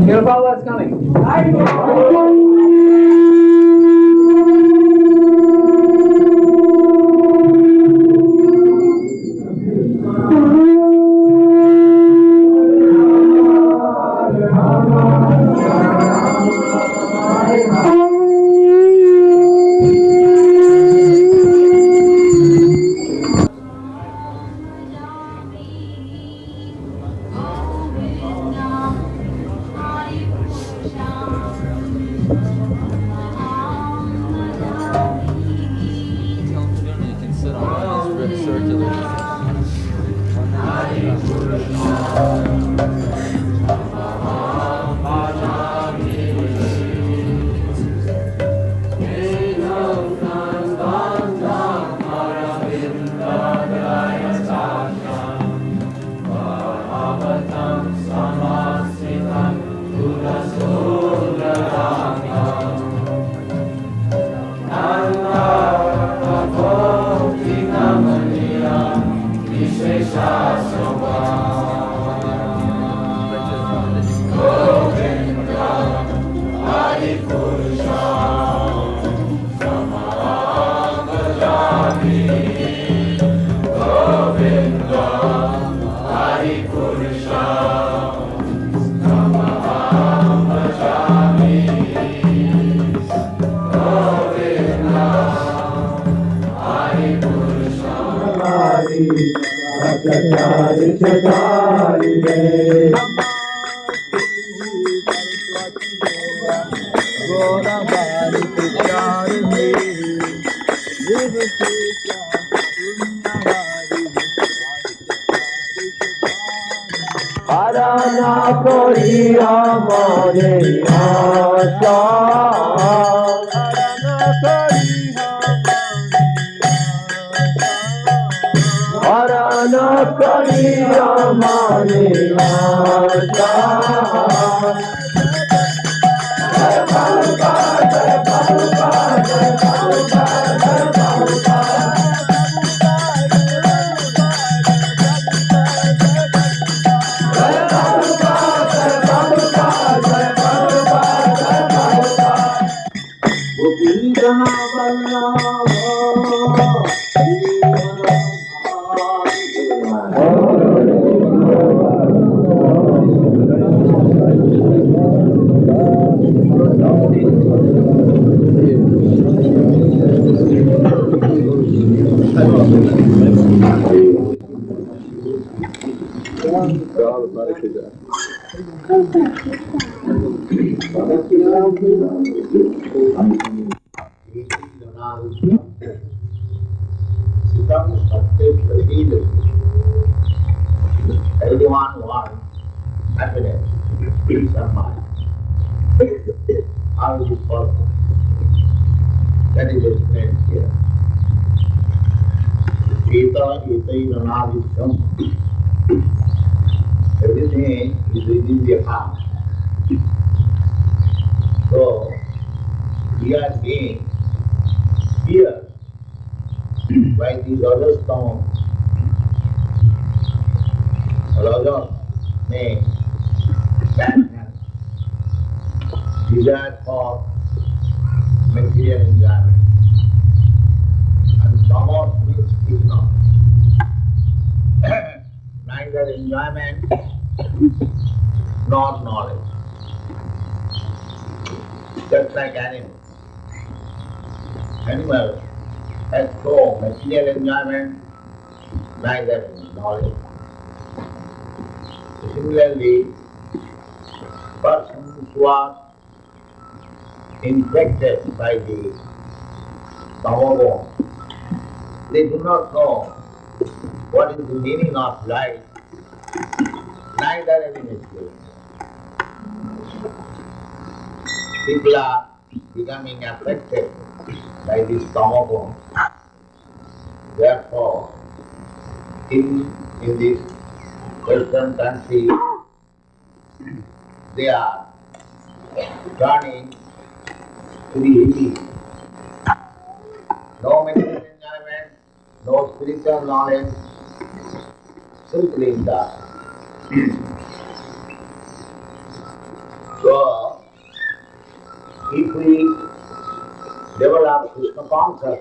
Your power is coming. Arana koriya mare aasha, Arana koriya mare aasha. Everyone wants happiness, peace of mind. How is it possible? That is explained here. Gita is Nanadityam. Everything is within the heart. So, we are being here by these other stones. Raja name, sadness, desire for material enjoyment. And Tamas means ignorance. Neither enjoyment nor knowledge. Just like animals. Animals has no material enjoyment, neither knowledge. Similarly, persons who are infected by the tamoguna, they do not know what is the meaning of life, neither any mystery. People are becoming affected by this tamoguna. Therefore, in this Western country, they are turning to the hippie. No material enjoyment, no spiritual knowledge, simply in the So, if we develop Krishna consciousness,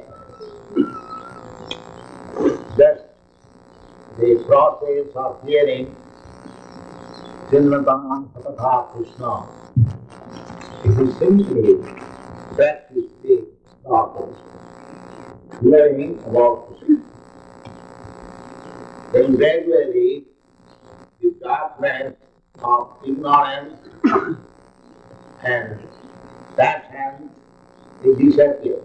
that's the process of hearing Vrindavana Sataka Krishna. If we simply practice the process, hearing about Krishna, then gradually the darkness of ignorance and passion will disappear.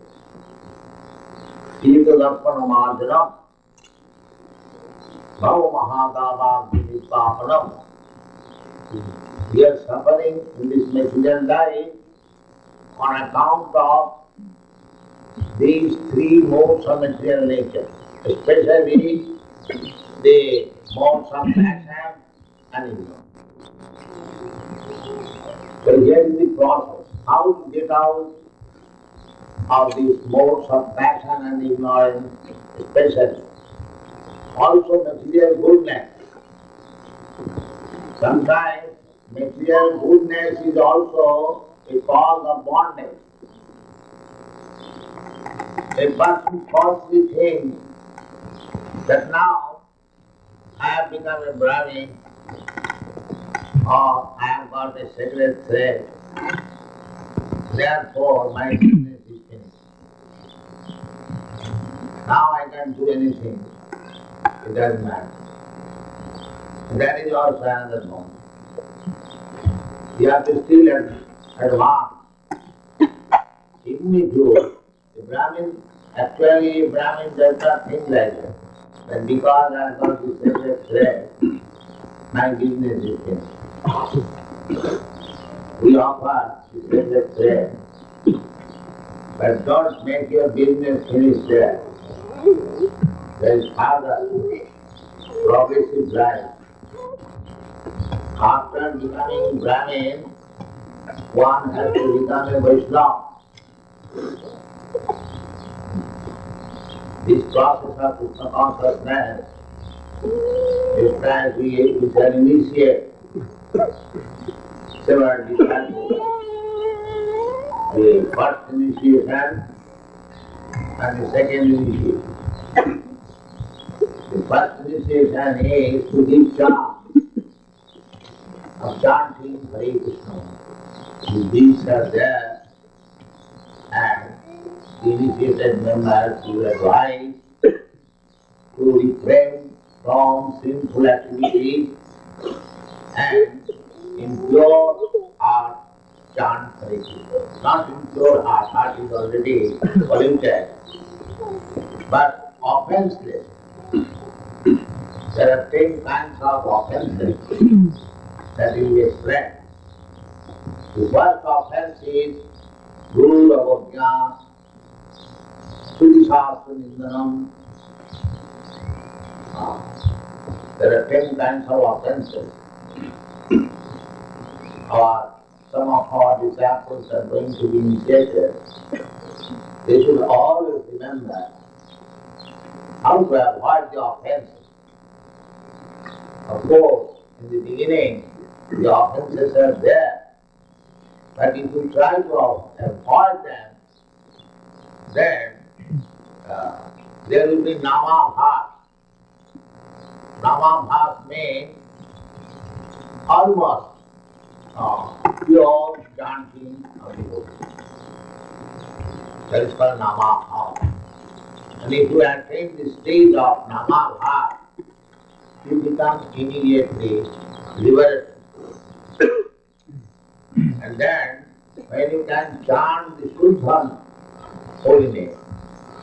Ito darpana marjana, bhava mahadava vidipapanam. We are suffering in this material life on account of these three modes of material nature, especially the modes of passion and ignorance. So here is the process. How to get out of these modes of passion and ignorance, especially. Also material goodness. Sometimes material goodness is also a cause of bondage. A person falsely thinks that now I have become a Brahmin or I have got a sacred thread, therefore my business is finished. Now I can do anything, it doesn't matter. That is also another mode. You have to still advance. Even if you, a Brahmin, actually a Brahmin does not think like that. But because I have got this sacred thread, my business is finished. We offer the sacred thread, but don't make your business finish there. There is further progressive life. After becoming Brahmin, one has to become a Vaishnava. This process of Krishna consciousness, just as we shall initiate several disciples, the first initiation and the second initiation. The first initiation is to give chant of chanting Hare Krishna. The beings are there and the initiated members will advise to refrain from sinful activities and in pure heart chant Hare Krishna. Not in pure heart, heart is already polluted, but offenseless. There are 10 kinds of offenses that will be explained. The first offense is Guru Avajna, Sudishastra Nindanam. There are 10 kinds of offenses. Some of our disciples are going to be initiated. They should always remember how to avoid the offenses. Of course, in the beginning, the offenses are there, but if you try to avoid them, then there will be namabhas. Namabhas means almost pure chanting of devotion. That is called namabhas. And if you attain the stage of namabhas, you become immediately liberated. And then, when you can chant the Shuddha holy name,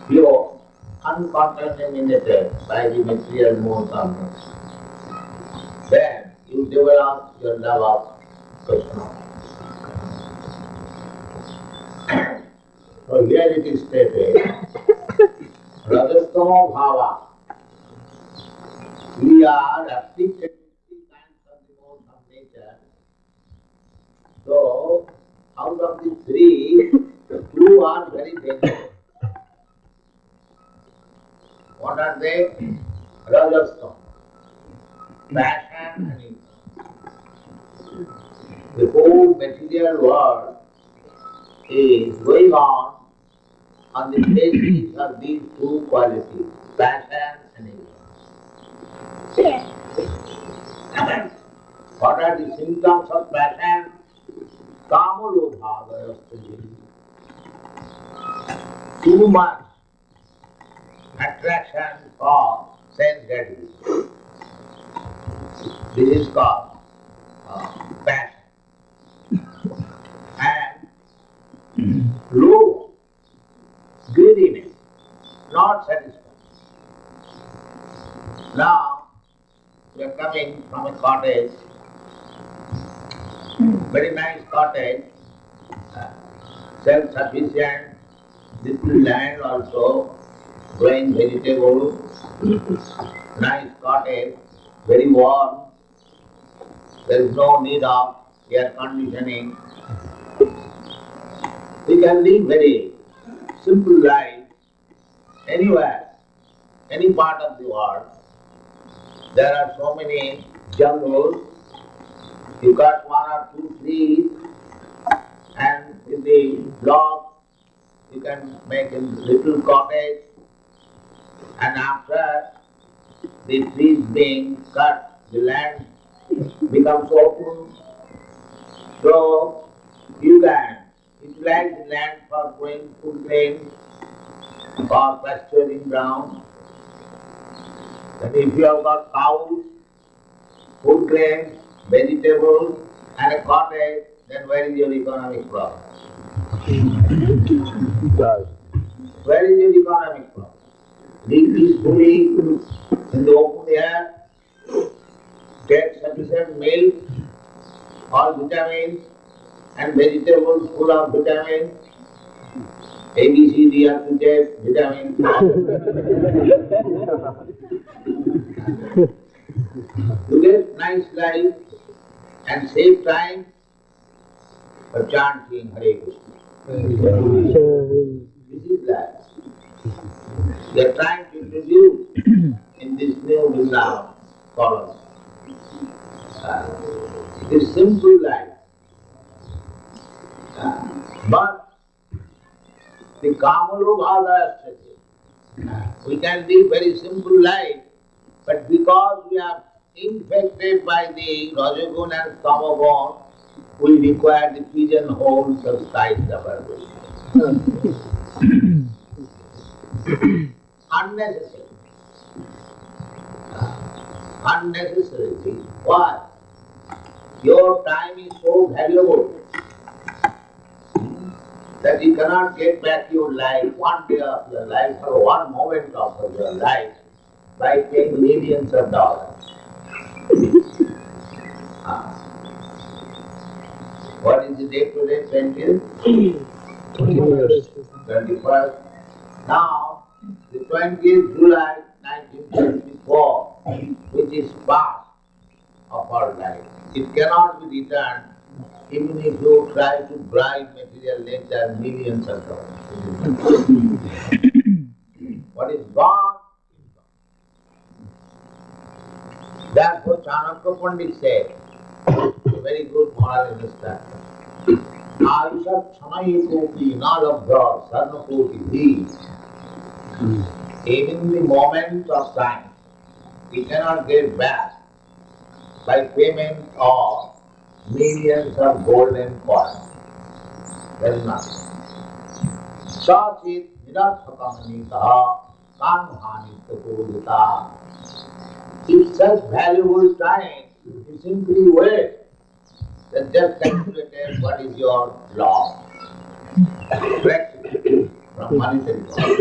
pure, uncontaminated by the material modes of nature, then you develop your love of Krishna. So here it is stated, Rajastama Bhava. We are afflicted with three kinds of the modes of nature. So, out of the three, two are very dangerous. What are they? Rajastama, passion and ignorance. The whole material world is going on the basis of these two qualities, passion and ignorance. What are the symptoms of passion? Kamalobhavayasthaji. Too much attraction for sense gratification. This is called passion. And low greediness, not satisfied. Now, we are coming from a cottage, very nice cottage, self-sufficient, little land also, growing vegetables, nice cottage, very warm, there is no need of air conditioning. We can live very simple life anywhere, any part of the world. There are so many jungles, you cut one or two trees, and with the log you can make a little cottage, and after the trees being cut, the land becomes open, so you can utilize the land for growing food grains or pasturing ground. And if you have got cows, food grains, vegetables, and a cottage, then where is your economic problem? Where is your economic problem? Live peacefully in the open air, get sufficient milk, all vitamins, and vegetables full of vitamins. A, B, C, D have to get vitamins. You get nice life and save time for chanting Hare Krishna. This is life. We are trying to introduce in this new Vrindavana colony this simple life. But the Kamalobhava, we can live very simple life, but because we are infected by the Rajagun and Tamagun, we require the pigeonholes of sight of our vision. Unnecessary. Unnecessarily. Why? Your time is so valuable that you cannot get back your life, one day of your life or one moment of your life by paying millions of dollars. What is the date today? 20th? 21st. Now, the 20th July 1974, which is past of our life, it cannot be returned even if you try to bribe material nature millions of dollars. What is gone? Therefore, Chanakya Pandit said, a very good moral instruction. Ayusha Chanayi Kopi Nalabdha Sarnakoti Bhi. Even the moment of time, we cannot get back by payment of millions of golden coins. That is nothing. Sachit Nirathakamnita Kanuhani Tapodita. If such valuable time is simply waste, then just calculate what is your loss. Practically, from monetary loss.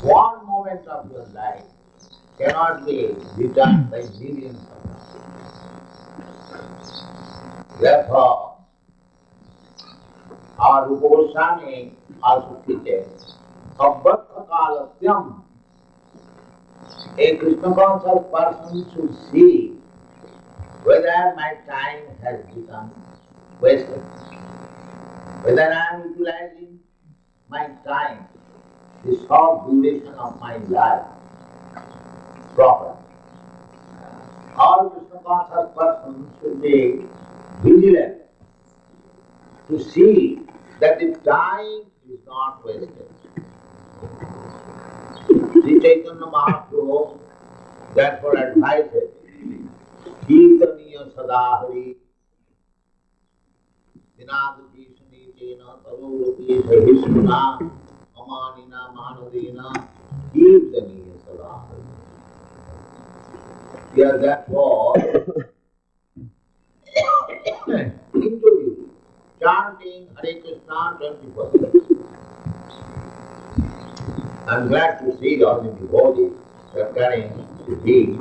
One moment of your life cannot be returned by millions of dollars. Therefore, our Rupa Goswami also teaches, Abbattha Kalasyam. A Krishna conscious person should see whether my time has become wasted, whether I am utilizing my time, the short duration of my life, properly. All Krishna conscious persons should be vigilant to see that the time is not wasted. Sri Chaitanya Mahaprabhu therefore advises, Kirtaniya Sadahari, Dinadati Sunitena, Tarurati Sahisuna, Amanina Manadina, Kirtaniya Sadahari. Here therefore, introduce chanting Hare Krishna 24. I'm glad to see all the devotees preparing the deed.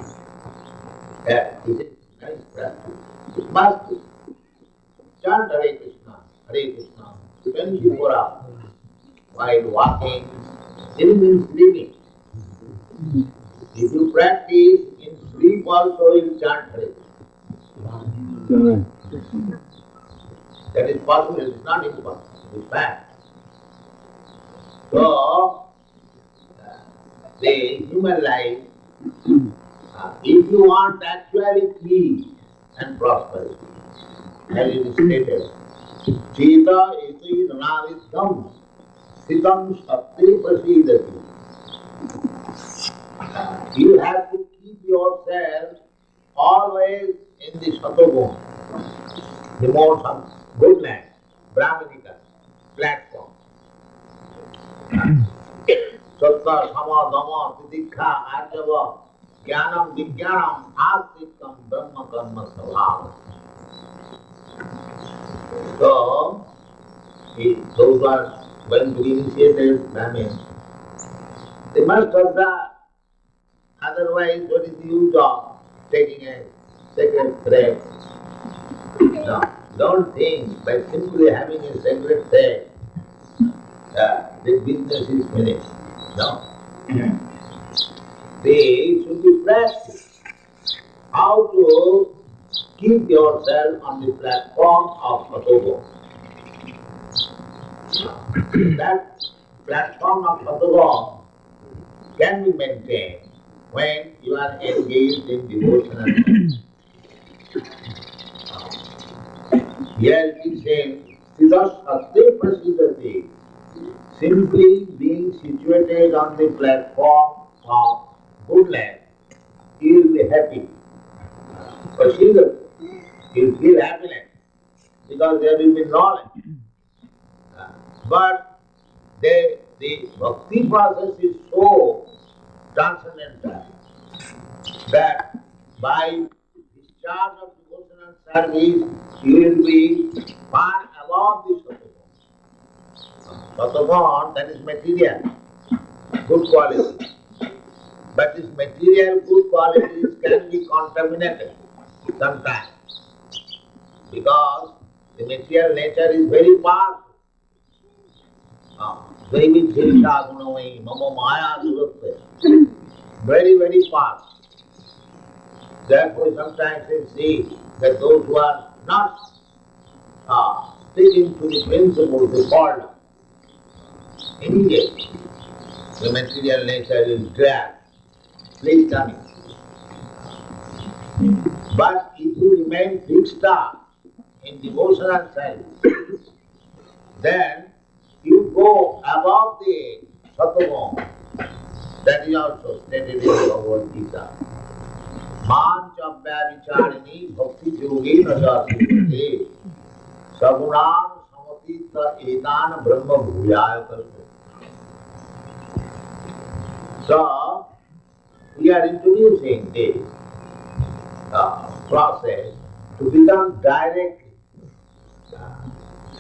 That is a nice practice. It must be. Chant Hare Krishna, 24 hours. While walking, even in sleeping. If you practice in sleep also, you chant Hare Krishna. That is possible, it is not impossible, it is fact. So, the human life, if you want actually peace and prosperity, as it is stated, Cheta iti nanavidham sitam shakti prasidati. You have to keep yourself always in the Satoguna, the more goodness, Brahmanika platform. Sattva, Sama, Dhamma, Titikha, Arjava, Jnanam, Vijnanam, Astikam, Brahma, Karma, Svabhava. So, those who are going to be initiated, Brahmins, they must have that. Otherwise, what is the use of taking a sacred thread? No, don't think by simply having a sacred thread, the business is finished. No. They should be practiced. How to keep yourself on the platform of Satogo. That platform of Satogo can be maintained when you are engaged in devotional service. Here it is saying, Siddhasate Prasidati, simply being situated on the platform of goodness, you will be happy. Prasidati, you will feel happiness because there will be knowledge. But the bhakti process is so transcendental that by discharge of devotional service, you will be far above this Sattvagun. Sattvagun, that is material, good quality. But this material good qualities can be contaminated sometimes because the material nature is very powerful. Very, very fast. Therefore, sometimes we see that those who are not sticking to the principles, they fall down. Immediately, the material nature is drab, please coming. But if you remain fixed up in devotional service, then you go above the Sattvagun. That is also stated in the Bhagavad Gita. Mancha Vyavicharini Bhakti Yogi Najasute Sagunan Samatita Etan Brahma Bhuyaya Kalte. So, we are introducing this process to become direct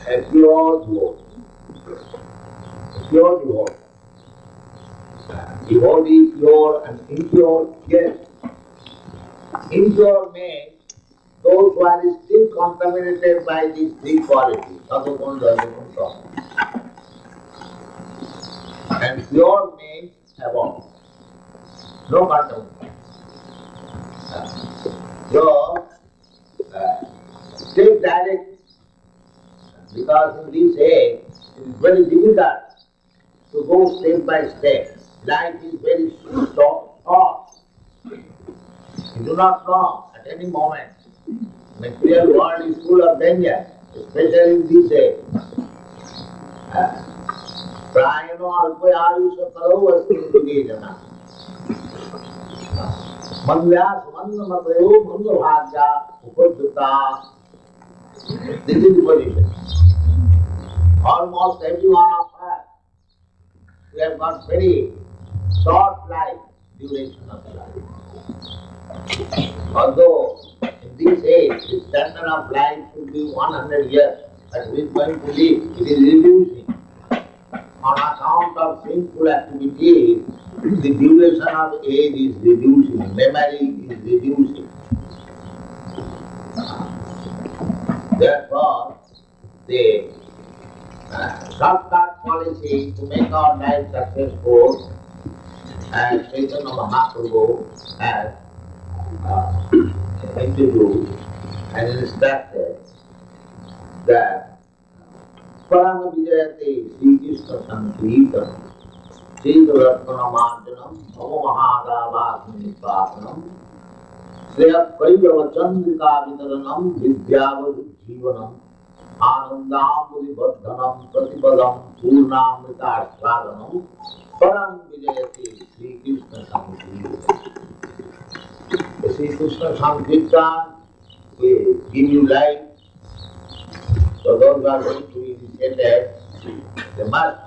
a pure devotee. Pure devotee. Devotee, pure and impure, yes. Impure means those who are still contaminated by these three qualities, Sattvagun, Rajagun, Tamas. And pure means above. No contamination. So, take direct, because in this age it is very difficult to go step by step. Life is very short. You do not know at any moment. Material world is full of danger, especially in this age. Prayano alpa ayusha kalo asti jana. Mandyas manda matayo manda bhagya upadhuta. This is the position. Almost every one of us, we have got very short life, duration of life. Although in this age, the standard of life should be 100 years, but we are going to live, it is reducing. On account of sinful activities, the duration of age is reducing, memory is reducing. Therefore, the shortcut policy to make our life successful, as Chaitanya Mahaprabhu has introduced and instructed, that Parama Vijayate Sri Krishna Sankirtanam Sri Duratmana Marjanam Bhava Mahadavasmi Pasanam Sriya Kailava Chandrika Vitaranam Vidyavadu Jivanam Anandamudi Badhanam Pratipadam Purnamrita Aswadanam Param Vijayate Sri Krishna Sankirtanam. The Sri Krishna Sankirtan will give you life. So those who are going to be initiated, they must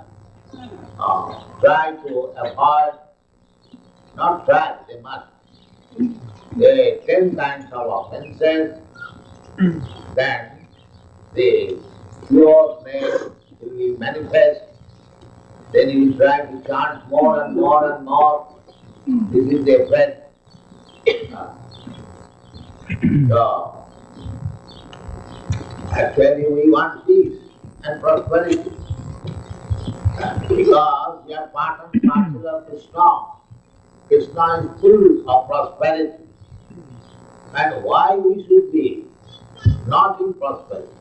try to avoid, not try, they must. There are 10 kinds of offenses, then the pure name will be manifest, then you will try to chant more and more and more. This is the effect. So, actually we want peace and prosperity. Because we are part and parcel of Krishna. Krishna is full of prosperity. And why we should be not in prosperity?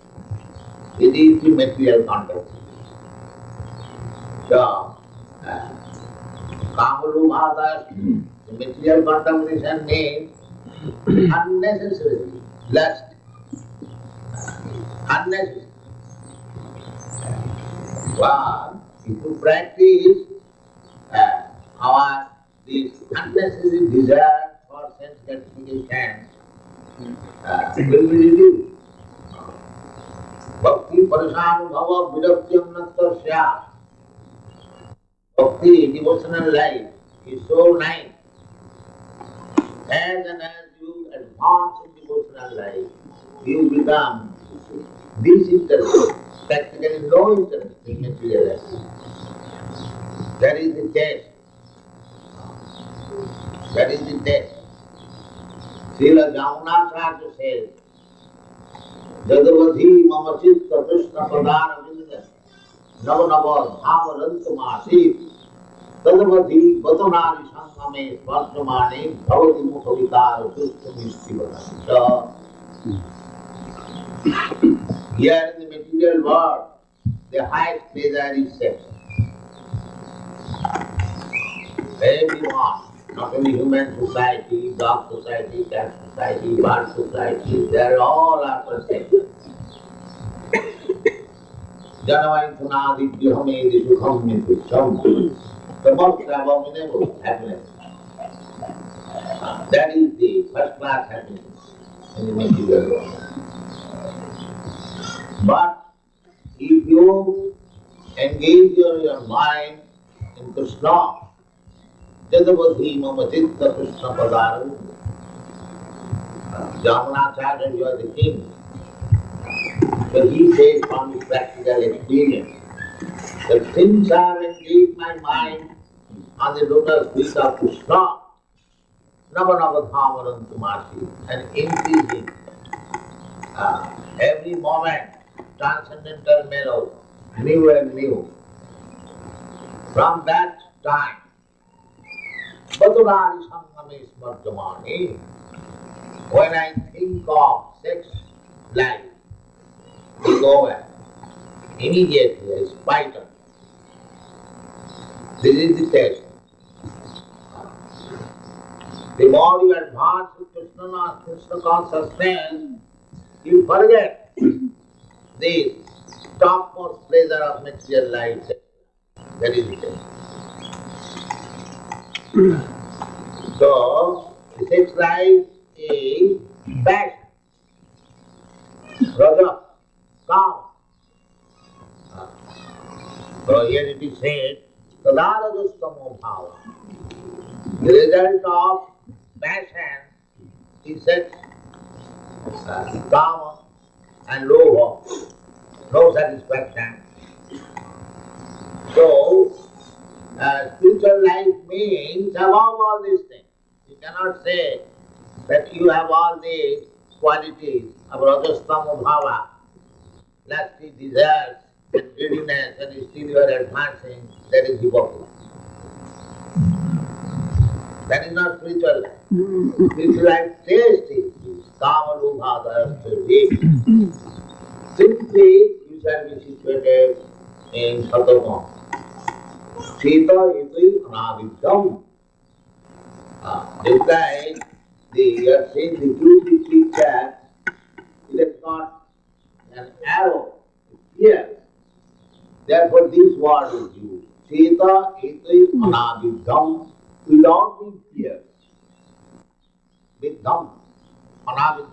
It is the material context. So, Kamalubhada, the material contemplation means unnecessarily lust. Unnecessary. But if you practice our this unnecessary desire for sense gratification will be reduced. Bhakti parishanubhava vidakyam nattasya. Bhakti, devotional life, is so nice. As and as you advance in devotional life, you become disinterested, practically no interest in material life. That is the test. That is the test. Srila Jamunacharya says, Jadavadhi mama chitta krishna padana vinda navanava dhamarantamasi Tadavadhi batanari sangame svartamane bhavati mukhavikara sustamishtivana. So, here in the material world, the highest pleasure is sex. Everyone, not only human society, dog society, cat society, bird society, they all are for sex. Janavaintunadibhyamedi sukham nitusham. The most abominable happiness. That is the first class happiness in the material world. But if you engage your mind in Krishna, Jadavadhi mama chitta Krishna padaru, Jamunacharya, you are the king. So he says from his practical experience, that since I have engaged my mind on the lotus feet of Krishna, Navanavadhamarantumasi, and increasing every moment, transcendental mellow, new and new. From that time, Badurari Sangame Smartamani, when I think of sex life, is over. Immediately I spite it. This is the test. The more you advance in Krishna consciousness, you forget the topmost pleasure of material life. That is it. So, the sex life is passion, raja, calm. So here it is said, Tadarajastamo bhava. The result of passion is sex, kama and lobha, no satisfaction. So, spiritual life means above all these things. You cannot say that you have all the qualities of Rajastama bhava, lusty desires and greediness, and still you are advancing. That is hypocrisy. That is not spiritual life. Spiritual life taste is kama lobha dayasya. Simply you shall be situated in Sattva. Sita iti anaviddham. Just like you are saying the cube picture, it is not an arrow, here. Therefore this word is used. Sita iti anaviddham, without being pierced. Viddham, anaviddham.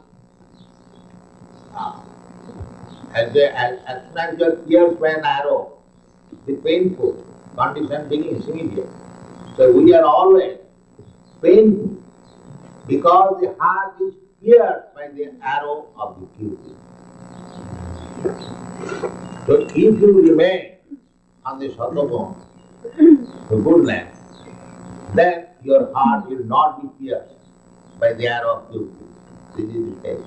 As soon as you are pierced by an arrow, the painful condition begins immediately. So we are always painful because the heart is pierced by the arrow of the cupid. So if you remain on the Sattva, the good land, then your heart will not be pierced by the arrow of cupid. This is the case.